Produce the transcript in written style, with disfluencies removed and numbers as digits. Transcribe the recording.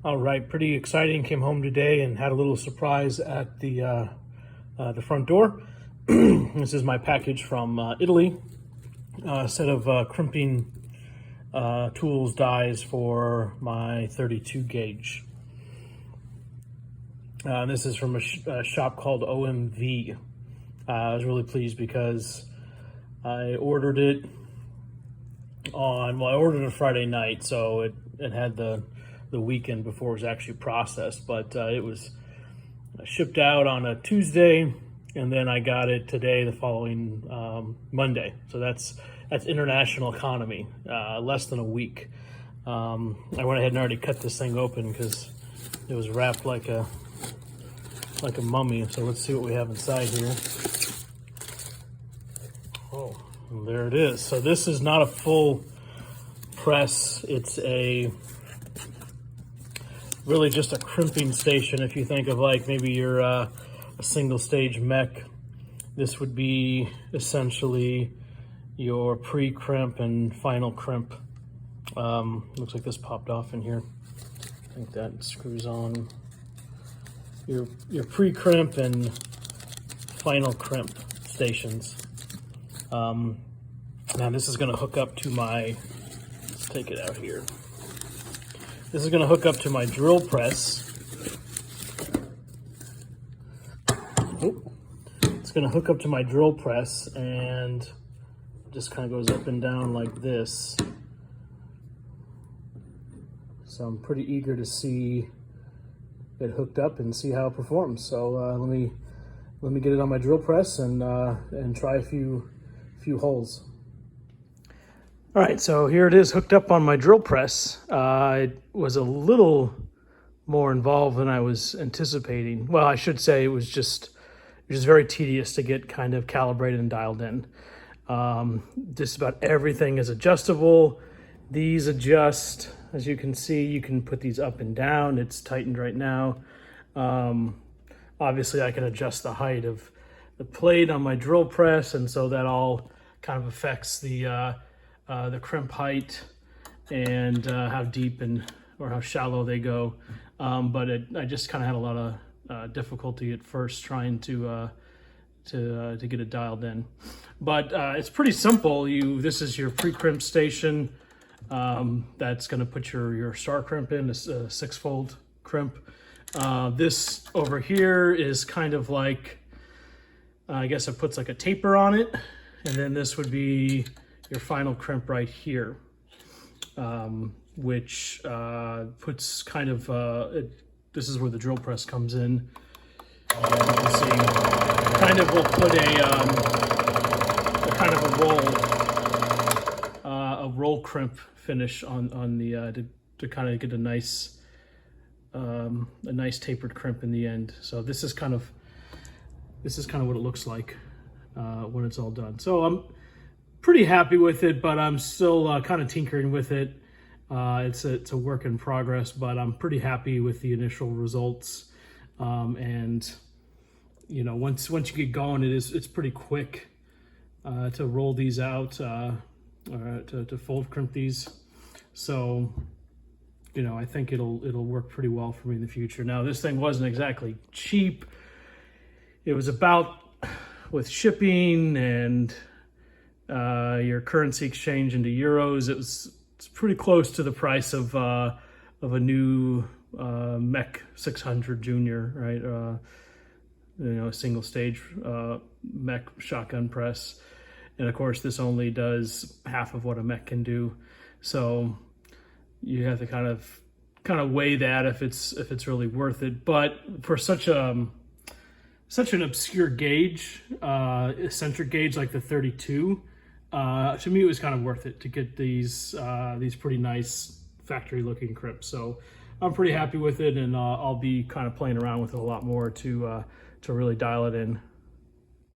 All right, pretty exciting. Came home today and had a little surprise at the front door. This is my package from Italy. A set of crimping tools, dies for my 32 gauge. This is from a shop called OMV. I was really pleased because I ordered it I ordered it Friday night, so it had the weekend before it was actually processed, but it was shipped out on a Tuesday, and then I got it today, the following Monday. So that's international economy, less than a week. I went ahead and already cut this thing open because it was wrapped like a mummy. So let's see what we have inside here. Oh, there it is. So this is not a full press. It's really just a crimping station. If you think of like maybe you're a single stage mech, this would be essentially your pre-crimp and final crimp. Looks like this popped off in here. I think that screws on your pre-crimp and final crimp stations. Now this is going to hook up to my, let's take it out here. This is going to hook up to my drill press. It's going to hook up to my drill press and just kind of goes up and down like this. So I'm pretty eager to see it hooked up and see how it performs. So let me get it on my drill press and try a few holes. All right, so here it is hooked up on my drill press. It was a little more involved than I was anticipating. Well, I should say it was just very tedious to get kind of calibrated and dialed in. Just about everything is adjustable. These adjust, as you can see, you can put these up and down. It's tightened right now. Obviously, I can adjust the height of the plate on my drill press, and so that all kind of affects the crimp height and how deep or how shallow they go. But I just kind of had a lot of difficulty at first trying to get it dialed in. But it's pretty simple. This is your pre-crimp station. That's going to put your star crimp in, a 6-fold crimp. This over here is kind of like, I guess it puts like a taper on it. And then this would be your final crimp right here, which puts kind of, this is where the drill press comes in. And you can see, kind of will put a kind of a roll crimp finish on the, to kind of get a nice tapered crimp in the end. So this is kind of what it looks like when it's all done. So I'm pretty happy with it, but I'm still kind of tinkering with it. It's a work in progress, but I'm pretty happy with the initial results. And you know, once you get going, it's pretty quick to roll these out, to fold crimp these. So, you know, I think it'll work pretty well for me in the future. Now, this thing wasn't exactly cheap. It was about, with shipping and your currency exchange into euros, it's pretty close to the price of a new Mech 600 Junior, right? You know, a single stage Mech shotgun press. And of course, this only does half of what a Mech can do. So you have to kind of weigh that if it's really worth it. But for such an obscure gauge, eccentric gauge like the 32, to me it was kind of worth it to get these pretty nice factory looking crimps. So I'm pretty happy with it, and I'll be kind of playing around with it a lot more to really dial it in.